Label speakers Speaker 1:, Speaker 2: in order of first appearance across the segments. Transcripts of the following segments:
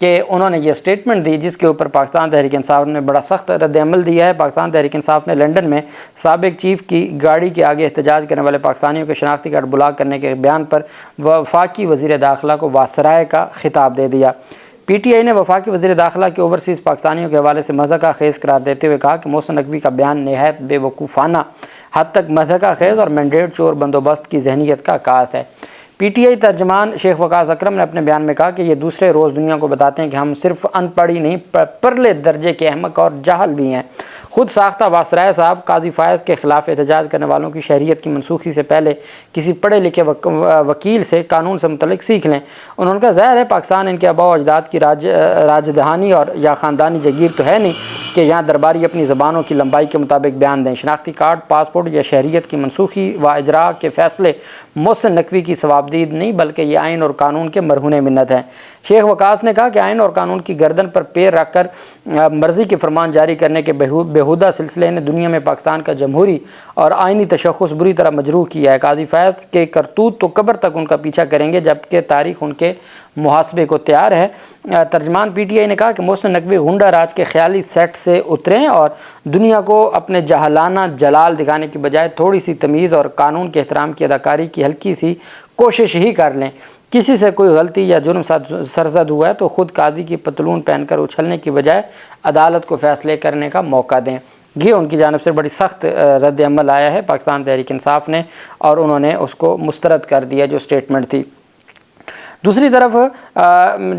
Speaker 1: کہ انہوں نے یہ سٹیٹمنٹ دی جس کے اوپر پاکستان تحریک انصاف نے بڑا سخت رد عمل دیا ہے۔ پاکستان تحریک انصاف نے لنڈن میں سابق چیف کی گاڑی کے آگے احتجاج کرنے والے پاکستانیوں کے شناختی کارڈ بلاک کرنے کے بیان پر وفاقی وزیر داخلہ کو واسرائے کا خطاب دے دیا۔ پی ٹی آئی نے وفاقی وزیر داخلہ کے اوورسیز پاکستانیوں کے حوالے سے مضحکہ خیز قرار دیتے ہوئے کہا کہ محسن نقوی کا بیان نہایت بے وقوفانہ حد تک مضحکہ خیز اور مینڈیٹ چور بندوبست کی ذہنیت کا عکاس ہے۔ پی ٹی آئی ترجمان شیخ وقاص اکرم نے اپنے بیان میں کہا کہ یہ دوسرے روز دنیا کو بتاتے ہیں کہ ہم صرف ان پڑھ ہی نہیں پرلے درجے کے احمق اور جاہل بھی ہیں۔ خود ساختہ واسرائے صاحب قاضی فائز کے خلاف احتجاج کرنے والوں کی شہریت کی منسوخی سے پہلے کسی پڑھے لکھے وکیل سے قانون سے متعلق سیکھ لیں۔ انہوں نے کہا ظاہر ہے پاکستان ان کے آباء و اجداد کی راجدھانی اور یا خاندانی جگیر تو ہے نہیں کہ یہاں درباری اپنی زبانوں کی لمبائی کے مطابق بیان دیں۔ شناختی کارڈ، پاسپورٹ یا شہریت کی منسوخی و اجراء کے فیصلے محسن نقوی کی ثوابدید نہیں بلکہ یہ آئین اور قانون کے مرہون منت ہیں۔ شیخ وقاص نے کہا کہ آئین اور قانون کی گردن پر پیر رکھ کر مرضی کے فرمان جاری کرنے کے بیہودہ سلسلے نے دنیا میں پاکستان کا جمہوری اور آئینی تشخص بری طرح مجروح کیا ہے۔ قاضی فائز کے کرتوت تو قبر تک ان کا پیچھا کریں گے جبکہ تاریخ ان کے محاسبے کو تیار ہے۔ ترجمان پی ٹی آئی نے کہا کہ محسن نقوی غنڈہ راج کے خیالی سیٹ سے اتریں اور دنیا کو اپنے جاہلانہ جلال دکھانے کی بجائے تھوڑی سی تمیز اور قانون کے احترام کی اداکاری کی ہلکی سی کوشش ہی کر لیں۔ کسی سے کوئی غلطی یا جرم سرزد ہوا ہے تو خود قاضی کی پتلون پہن کر اچھلنے کی بجائے عدالت کو فیصلے کرنے کا موقع دیں۔ یہ ان کی جانب سے بڑی سخت رد عمل آیا ہے پاکستان تحریک انصاف نے اور انہوں نے اس کو مسترد کر دیا جو سٹیٹمنٹ تھی۔ دوسری طرف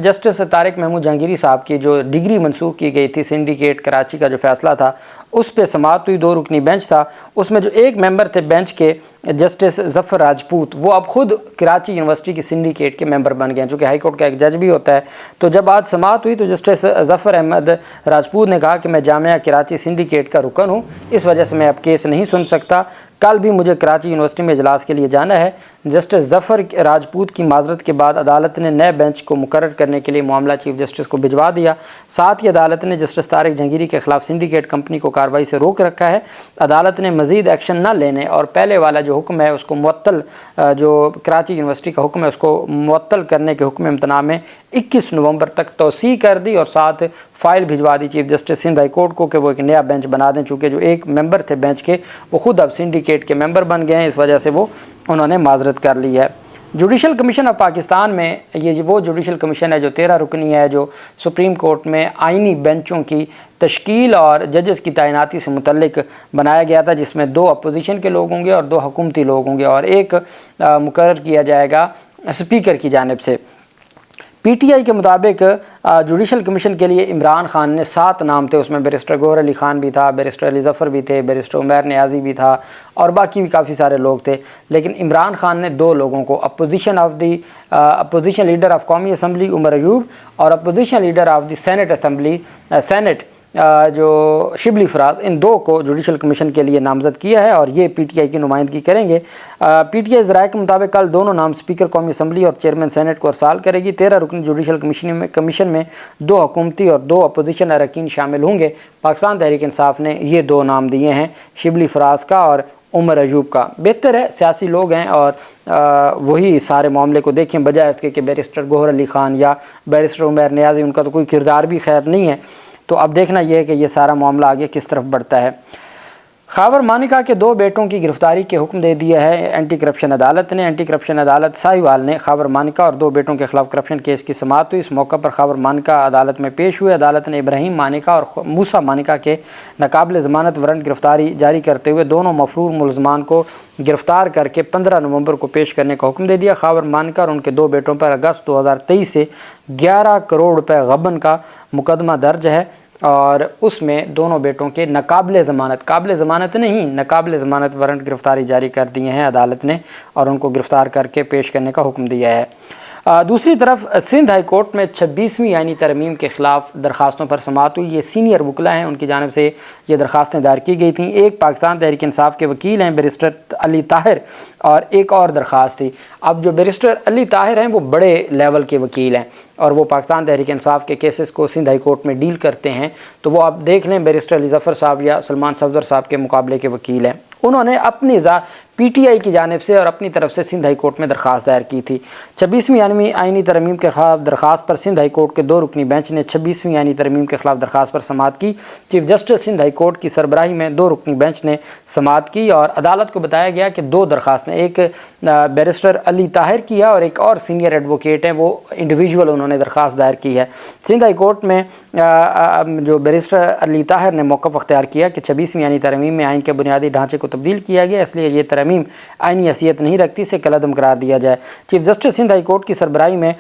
Speaker 1: جسٹس طارق محمود جہانگیری صاحب کی جو ڈگری منسوخ کی گئی تھی سنڈیکیٹ کراچی کا جو فیصلہ تھا اس پہ سماعت ہوئی، 2 رکنی بینچ تھا، اس میں جو ایک ممبر تھے بینچ کے جسٹس ظفر راجپوت وہ اب خود کراچی یونیورسٹی کی سنڈیکیٹ کے ممبر بن گئے ہیں چونکہ ہائی کورٹ کا ایک جج بھی ہوتا ہے۔ تو جب آج سماعت ہوئی تو جسٹس ظفر احمد راجپوت نے کہا کہ میں جامعہ کراچی سنڈیکیٹ کا رکن ہوں، اس وجہ سے میں اب کیس نہیں سن سکتا، کل بھی مجھے کراچی یونیورسٹی میں اجلاس کے لیے جانا ہے۔ جسٹس ظفر راجپوت کی معذرت کے بعد عدالت نے نئے بینچ کو مقرر کرنے کے لیے معاملہ چیف جسٹس کو بھجوا دیا۔ ساتھ ہی عدالت نے جسٹس طارق جہانگیری کے خلاف سنڈیکیٹ کمپنی کو کارروائی سے روک رکھا ہے۔ عدالت نے مزید ایکشن نہ لینے اور پہلے والا جو حکم ہے اس کو معطل، جو کراچی یونیورسٹی کا حکم ہے اس کو معطل کرنے کے حکم امتناع میں 21 نومبر تک توسیع کر دی اور ساتھ فائل بھجوا دی chief justice Sindh high court کو کہ وہ ایک نیا بینچ بنا دیں، چونکہ جو ایک ممبر تھے بینچ کے وہ خود اب سنڈیکیٹ کے ممبر بن گئے ہیں، اس وجہ سے انہوں نے معذرت کر لی ہے۔ جوڈیشل کمیشن آف پاکستان میں یہ وہ جوڈیشل کمیشن ہے جو 13 رکنی ہے جو سپریم کورٹ میں آئینی بینچوں کی تشکیل اور ججز کی تعیناتی سے متعلق بنایا گیا تھا، جس میں 2 اپوزیشن کے لوگ ہوں گے اور 2 حکومتی لوگ ہوں گے اور ایک مقرر کیا جائے گا اسپیکر کی جانب سے۔ پی ٹی آئی کے مطابق جوڈیشل کمیشن کے لیے عمران خان نے 7 نام تھے، اس میں بیرسٹر گوہر علی خان بھی تھا، بیرسٹر علی ظفر بھی تھے، بیرسٹر عمیر نیازی بھی تھا اور باقی بھی کافی سارے لوگ تھے، لیکن عمران خان نے 2 لوگوں کو اپوزیشن لیڈر آف قومی اسمبلی عمر ایوب اور opposition leader of the senate جو شبلی فراز، ان 2 کو جوڈیشل کمیشن کے لیے نامزد کیا ہے اور یہ پی ٹی آئی کی نمائندگی کریں گے۔ پی ٹی آئی ذرائع کے مطابق کل دونوں نام اسپیکر قومی اسمبلی اور چیئرمین سینٹ کو ارسال کرے گی۔ 13 رکنی جوڈیشل کمیشن میں 2 حکومتی اور 2 اپوزیشن اراکین شامل ہوں گے۔ پاکستان تحریک انصاف نے یہ 2 نام دیے ہیں، شبلی فراز کا اور عمر ایوب کا۔ بہتر ہے سیاسی لوگ ہیں اور وہی سارے معاملے کو دیکھیں بجائے اس کے کہ بیرسٹر گوہر علی خان یا بیرسٹر عمیر نیازی، ان کا تو کوئی کردار بھی خیر نہیں ہے۔ تو اب دیکھنا یہ ہے کہ یہ سارا معاملہ آگے کس طرف بڑھتا ہے۔ خاور مانیکا کے 2 بیٹوں کی گرفتاری کے حکم دے دیا ہے اینٹی کرپشن عدالت نے۔ اینٹی کرپشن عدالت ساہیوال نے خاور مانیکا اور 2 بیٹوں کے خلاف کرپشن کیس کی سماعت ہوئی۔ اس موقع پر خاور مانیکا عدالت میں پیش ہوئے۔ عدالت نے ابراہیم مانیکا اور موسیٰ مانیکا کے ناقابل ضمانت وارنٹ گرفتاری جاری کرتے ہوئے دونوں مفرور ملزمان کو گرفتار کر کے 15 نومبر کو پیش کرنے کا حکم دے دیا۔ خاور مانیکا اور ان کے 2 بیٹوں پر اگست 2023 سے 11 کروڑ روپے غبن کا مقدمہ درج ہے اور اس میں دونوں بیٹوں کے ناقابل ضمانت نہیں ناقابل ضمانت وارنٹ گرفتاری جاری کر دیے ہیں عدالت نے اور ان کو گرفتار کر کے پیش کرنے کا حکم دیا ہے۔ دوسری طرف سندھ ہائی کورٹ میں 26ویں آئینی ترمیم کے خلاف درخواستوں پر سماعت ہوئی۔ یہ سینئر وکلا ہیں، ان کی جانب سے یہ درخواستیں دائر کی گئی تھیں۔ ایک پاکستان تحریک انصاف کے وکیل ہیں بیرسٹر علی طاہر اور ایک اور درخواست تھی۔ اب جو بیرسٹر علی طاہر ہیں وہ بڑے لیول کے وکیل ہیں اور وہ پاکستان تحریک انصاف کے کیسز کو سندھ ہائی کورٹ میں ڈیل کرتے ہیں، تو وہ آپ دیکھ لیں بیرسٹر علی ظفر صاحب یا سلمان صفدر صاحب کے مقابلے کے وکیل ہیں۔ انہوں نے اپنی PTI کی جانب سے اور اپنی طرف سے سندھ ہائی کورٹ میں درخواست دائر کی تھی۔ 26ویں آئینی ترمیم کے خلاف درخواست پر سندھ ہائی کورٹ کے 2 رکنی بینچ نے 26ویں آئینی ترمیم کے خلاف درخواست پر سماعت کی۔ Chief justice Sindh high court کی سربراہی میں 2 رکنی بینچ نے سماعت کی اور عدالت کو بتایا گیا کہ 2 درخواستیں، ایک بیرسٹر علی طاہر کی ہے اور ایک اور سینئر ایڈوکیٹ ہیں، وہ انڈیویجول انہوں نے درخواست دائر کی ہے۔ سندھ ہائی کورٹ میں جو بیرسٹر علی طاہر نے موقف اختیار کیا کہ 26ویں آئینی ترمیم میں آئین کے بنیادی ڈھانچے کو تبدیل کیا گیا، اس لیے یہ ترمیم آئینی حیثیت نہیں رکھتی، اسے کالعدم قرار دیا جائے۔ Chief justice Sindh high court کی سربراہی میں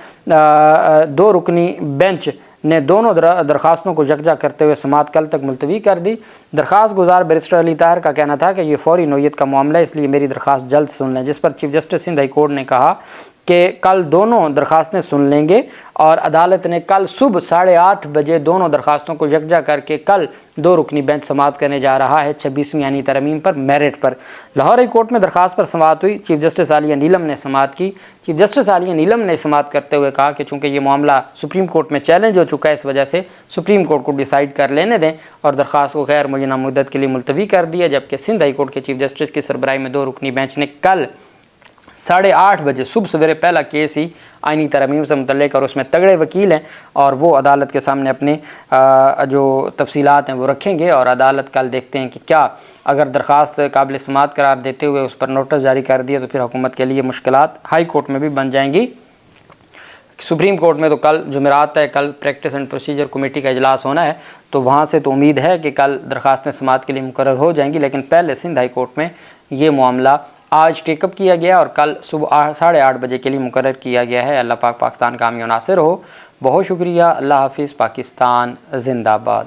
Speaker 1: 2 رکنی بینچ نے دونوں درخواستوں کو یکجا کرتے ہوئے سماعت کل تک ملتوی کر دی۔ درخواست گزار بیرسٹر علی طاہر کا کہنا تھا کہ یہ فوری نوعیت کا معاملہ ہے، اس لیے میری درخواست جلد سن لیں، جس پر chief justice Sindh high court نے کہا کہ کل دونوں درخواستیں سن لیں گے اور عدالت نے کل صبح 8:30 بجے دونوں درخواستوں کو یکجا کر کے کل 2 رکنی بینچ سماعت کرنے جا رہا ہے 26ویں آئینی ترمیم پر میرٹ پر۔ لاہور ہائی کورٹ میں درخواست پر سماعت ہوئی، چیف جسٹس عالیہ نیلم نے سماعت کی۔ چیف جسٹس عالیہ نیلم نے سماعت کرتے ہوئے کہا کہ چونکہ یہ معاملہ سپریم کورٹ میں چیلنج ہو چکا ہے، اس وجہ سے سپریم کورٹ کو ڈیسائیڈ کر لینے دیں اور درخواست کو غیر معینہ مدت کے لیے ملتوی کر دیا، جبکہ سندھ ہائی کورٹ کے چیف جسٹس کی سربراہی میں 2 رکنی بینچ نے کل 8:30 بجے صبح سویرے پہلا کیس ہی آئینی ترمیم سے متعلق، اور اس میں تگڑے وکیل ہیں اور وہ عدالت کے سامنے اپنے جو تفصیلات ہیں وہ رکھیں گے، اور عدالت کل دیکھتے ہیں کہ کیا اگر درخواست قابل سماعت قرار دیتے ہوئے اس پر نوٹس جاری کر دیا تو پھر حکومت کے لیے مشکلات ہائی کورٹ میں بھی بن جائیں گی۔ سپریم کورٹ میں تو کل جمعرات ہے، کل پریکٹس اینڈ پروسیجر کمیٹی کا اجلاس ہونا ہے، تو وہاں سے تو امید ہے کہ کل درخواستیں سماعت کے لیے مقرر ہو جائیں گی، لیکن پہلے سندھ ہائی کورٹ میں یہ معاملہ آج ٹیک اپ کیا گیا اور کل صبح 8:30 بجے کے لیے مقرر کیا گیا ہے۔ اللہ پاک پاکستان کا حامی و ناصر ہو۔ بہت شکریہ۔ اللہ حافظ۔ پاکستان زندہ باد۔